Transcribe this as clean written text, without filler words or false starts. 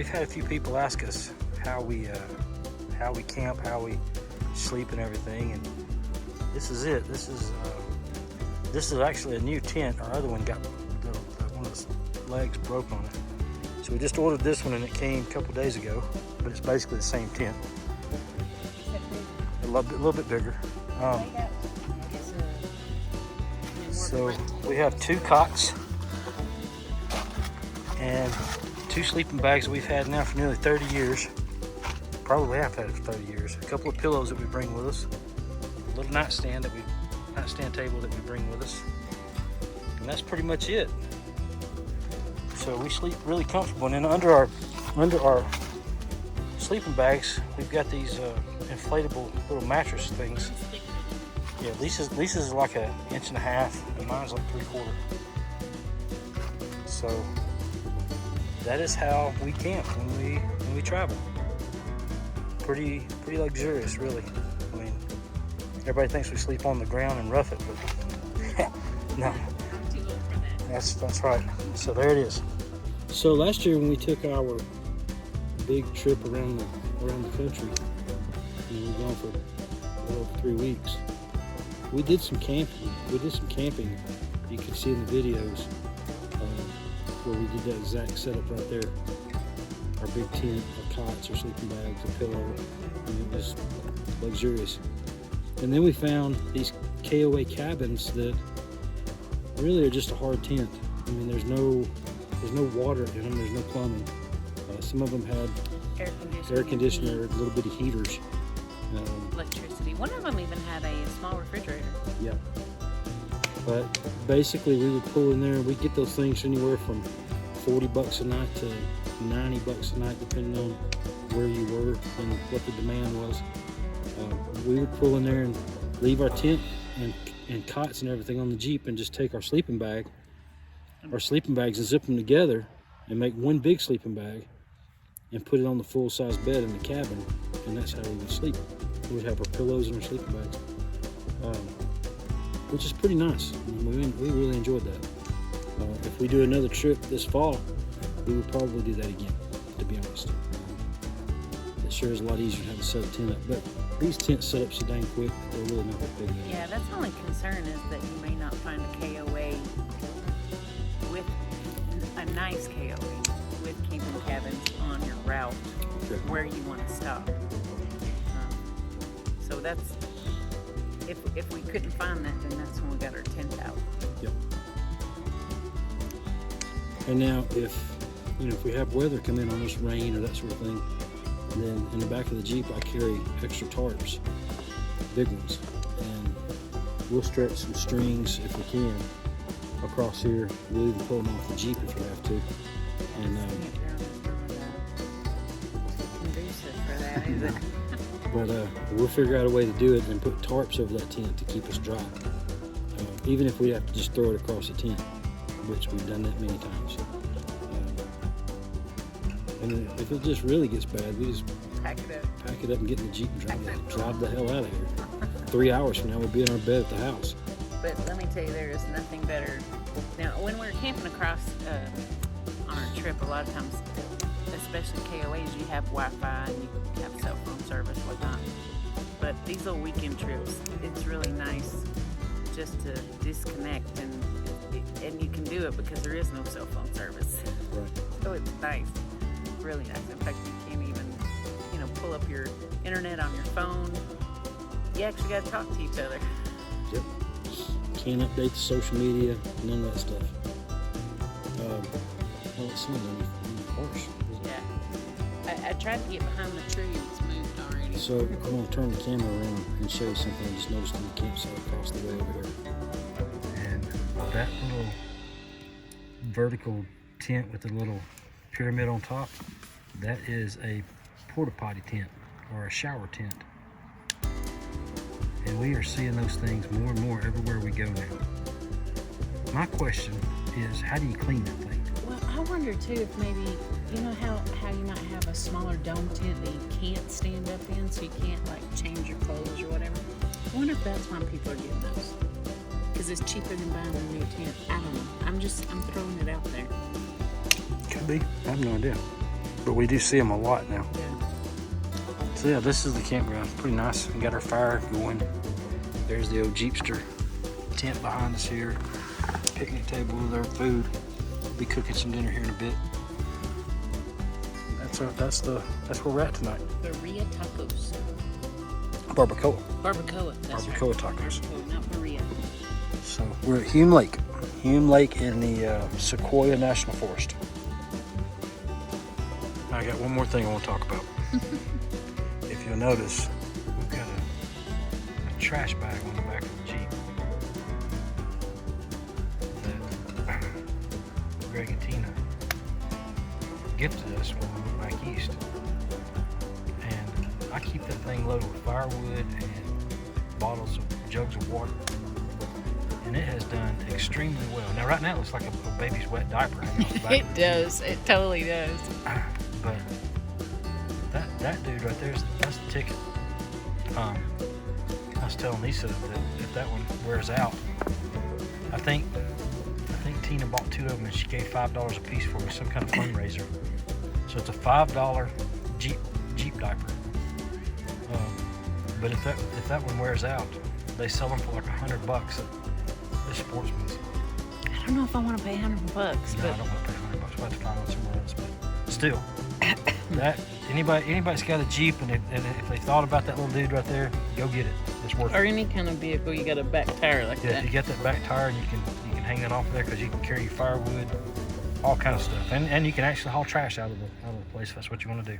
we've had a few people ask us how we camp, how we sleep and everything, and this is it. This is actually a new tent. Our other one got one of the legs broke on it. So we just ordered this one and it came a couple days ago, but it's basically the same tent. A little bit bigger. So we have 2 cots and 2 sleeping bags that we've had now for nearly 30 years. Probably have had it for 30 years. A couple of pillows that we bring with us. A little nightstand table that we bring with us. And that's pretty much it. So we sleep really comfortable. And then under our sleeping bags, we've got these inflatable little mattress things. Yeah, Lisa's is like 1.5 inches, and mine's like 3/4. So that is how we camp when we travel. Pretty luxurious, really. I mean, everybody thinks we sleep on the ground and rough it, but no. That's right. So there it is. So last year when we took our big trip around the country, we were gone for 3 weeks. We did some camping. You can see in the videos where we did that exact setup right there. Our big tent, our cots, our sleeping bags, a pillow, and it was luxurious. And then we found these KOA cabins that really are just a hard tent. I mean, there's no water in them, there's no plumbing. Some of them had air conditioner, little bitty heaters. Electricity. One of them even had a small refrigerator. Yeah. But basically we would pull in there and we'd get those things anywhere from $40 a night to $90 a night, depending on where you were and what the demand was. We would pull in there and leave our tent and cots and everything on the Jeep and just take our sleeping bags and zip them together and make one big sleeping bag and put it on the full-size bed in the cabin, and that's how we would sleep. We would have our pillows and our sleeping bags, which is pretty nice. I mean, we really enjoyed that. If we do another trip this fall, we would probably do that again, to be honest. It sure is a lot easier to have to set a tent up, but these tents set up so dang quick, they're really not that big. Yeah, that's the only concern is that you may not find a KOA with a nice KOA with camping cabins on your route where you want to stop. So that's, if we couldn't find that, then that's when we got our tent out. Yep. And now if we have weather come in on us, rain or that sort of thing, then in the back of the Jeep I carry extra tarps, big ones, and we'll stretch some strings if we can across here. We'll even pull them off the Jeep if we have to. And but we'll figure out a way to do it and put tarps over that tent to keep us dry, even if we have to just throw it across the tent, which we've done that many times. And if it just really gets bad, we just pack it up and get in the Jeep and drive the hell out of here. 3 hours from now we'll be in our bed at the house. But let me tell you, there is nothing better. Now, when we're camping across on our trip, a lot of times, especially KOAs, you have Wi-Fi and you have cell phone service, whatnot. But these little weekend trips, it's really nice just to disconnect, and you can do it because there is no cell phone service. Right. So it's nice, really nice. In fact, you can't even, pull up your internet on your phone. You actually got to talk to each other. Yep. Can't update the social media, none of that stuff. Well, it's not harsh. Yeah. I tried to get behind the tree, it's moved already. So I'm going to turn the camera around and show you something I just noticed in the campsite across the way over here. And that little vertical tent with the little pyramid on top, that is a porta potty tent or a shower tent. And we are seeing those things more and more everywhere we go now. My question is, how do you clean that thing? Well, I wonder too if maybe, how you might have a smaller dome tent that you can't stand up in, so you can't change your clothes or whatever. I wonder if that's why people are getting those. Because it's cheaper than buying a new tent. I don't know. I'm throwing it out there. Could be. I have no idea. but we do see them a lot now. Yeah. So yeah, this is the campground. It's pretty nice. We got our fire going. There's the old Jeepster tent behind us here. Picnic table with our food. We'll be cooking some dinner here in a bit. That's where we're at tonight. Berea tacos. Barbacoa. Barbacoa. That's Barbacoa right. tacos. Barbacoa, not Berea. So we're at Hume Lake. Hume Lake in the Sequoia National Forest. I got one more thing I want to talk about. If you'll notice, we've got a trash bag on the back of the Jeep that Greg and Tina gifted us when we went back east. And I keep that thing loaded with firewood and bottles of jugs of water. And it has done extremely well. Now right now it looks like a baby's wet diaper hanging off the back. It does. It totally does. But that dude right there, that's the ticket. I was telling Lisa that if that one wears out, I think Tina bought 2 of them and she gave $5 a piece for me, some kind of fundraiser. So it's a $5 Jeep diaper. But if that one wears out, they sell them for like $100 at the Sportsman's. I don't know if I want to pay $100, No, but I don't want to pay $100. We'll have to find one somewhere else. But still, that anybody's got a Jeep, and if they thought about that little dude right there, go get it. It's worth or it. any kind of vehicle, you got a back tire like Yeah, that. if you got that back tire, you can hang it off there because you can carry your firewood, all kind of stuff, and you can actually haul trash out of the place if that's what you want to do.